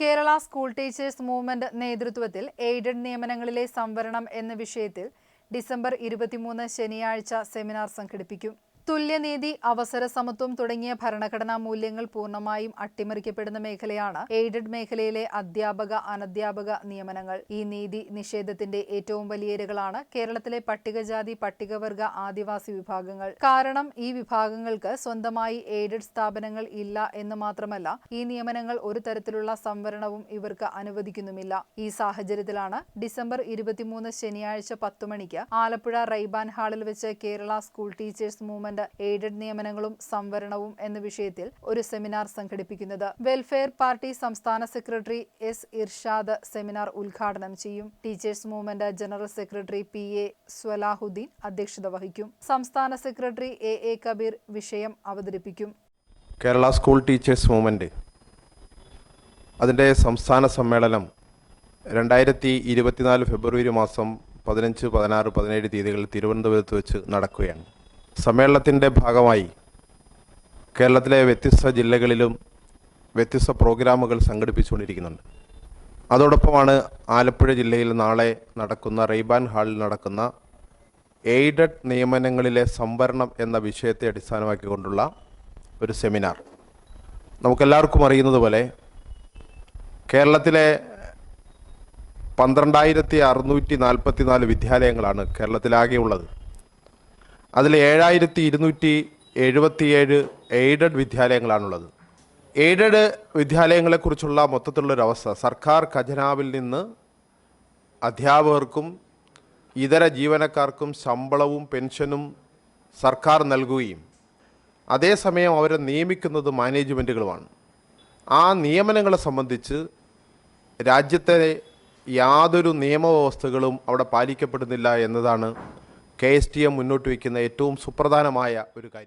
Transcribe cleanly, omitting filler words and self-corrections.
Kerala School Teachers movement നേതൃത്വത്തിൽ aided നിയമനങ്ങളിലെ സംവരണം എന്ന വിഷയത്തിൽ ഡിസംബർ 23 ശനിയാഴ്ച സെമിനാർ സംഘടിപ്പിക്കും. തുല്യനീതി, അവസര സമത്വം തുടങ്ങിയ ഭരണഘടനാ മൂല്യങ്ങൾ പൂർണ്ണമായും അട്ടിമറിക്കപ്പെടുന്ന മേഖലയാണ് എയ്ഡഡ് മേഖലയിലെ അധ്യാപക, അനധ്യാപക നിയമനങ്ങൾ. ഈ നീതി നിഷേധത്തിന്റെ ഏറ്റവും വലിയ ഇരകളാണ് കേരളത്തിലെ പട്ടികജാതി, പട്ടികവർഗ, ആദിവാസി വിഭാഗങ്ങൾ. കാരണം ഈ വിഭാഗങ്ങൾക്ക് സ്വന്തമായി എയ്ഡഡ് സ്ഥാപനങ്ങൾ ഇല്ല എന്ന് മാത്രമല്ല, ഈ നിയമനങ്ങൾ ഒരു തരത്തിലുള്ള സംവരണവും ഇവർക്ക് അനുവദിക്കുന്നുമില്ല. ഈ സാഹചര്യത്തിലാണ് ഡിസംബർ 23 ശനിയാഴ്ച 10 മണിക്ക് ആലപ്പുഴ റൈബാൻ ഹാളിൽ വെച്ച് Kerala School Teachers Movement aided നിയമനങ്ങളും സംവരണവും എന്ന വിഷയത്തിൽ ഒരു സെമിനാർ സംഘടിപ്പിക്കുന്നത്. വെൽഫെയർ പാർട്ടി സംസ്ഥാന സെക്രട്ടറി എസ് ഇർഷാദ് സെമിനാർ ഉദ്ഘാടനം ചെയ്യും. Teachers Movement general secretary PA Swalahuddin അധ്യക്ഷത വഹിക്കും. സംസ്ഥാന സെക്രട്ടറി AA കബീർ വിഷയം അവതരിപ്പിക്കും. കേരള സ്കൂൾ ടീച്ചേഴ്സ് മൂവ്മെന്റ് അതിൻ്റെ സംസ്ഥാന സമ്മേളനം 2024 ഫെബ്രുവരി മാസം 15, 16, 17 തീയതികളിൽ തിരുവനന്തപുരത്ത് വെച്ച് നടക്കുകയാണ്. സമ്മേളനത്തിൻ്റെ ഭാഗമായി കേരളത്തിലെ വ്യത്യസ്ത ജില്ലകളിലും വ്യത്യസ്ത പ്രോഗ്രാമുകൾ സംഘടിപ്പിച്ചുകൊണ്ടിരിക്കുന്നുണ്ട്. അതോടൊപ്പമാണ് ആലപ്പുഴ ജില്ലയിൽ നാളെ നടക്കുന്ന റൈബാൻ ഹാളിൽ നടക്കുന്ന എയ്ഡഡ് നിയമനങ്ങളിലെ സംവരണം എന്ന വിഷയത്തെ അടിസ്ഥാനമാക്കിക്കൊണ്ടുള്ള ഒരു സെമിനാർ. നമുക്കെല്ലാവർക്കും അറിയുന്നത് പോലെ കേരളത്തിലെ 12,644 വിദ്യാലയങ്ങളാണ് കേരളത്തിലാകെയുള്ളത്. അതിൽ 7,277 എയ്ഡഡ് വിദ്യാലയങ്ങളാണുള്ളത്. എയ്ഡഡ് വിദ്യാലയങ്ങളെക്കുറിച്ചുള്ള മൊത്തത്തിലുള്ളൊരവസ്ഥ, സർക്കാർ ഖജനാവിൽ നിന്ന് അധ്യാപകർക്കും ഇതര ജീവനക്കാർക്കും ശമ്പളവും പെൻഷനും സർക്കാർ നൽകുകയും അതേസമയം അവരെ നിയമിക്കുന്നത് മാനേജ്മെൻറ്റുകളുമാണ്. ആ നിയമനങ്ങളെ സംബന്ധിച്ച് രാജ്യത്തെ യാതൊരു നിയമവ്യവസ്ഥകളും അവിടെ പാലിക്കപ്പെടുന്നില്ല എന്നതാണ് KSTM മുന്നോട്ട് വയ്ക്കുന്ന ഏറ്റവും സുപ്രധാനമായ ഒരു കാര്യം.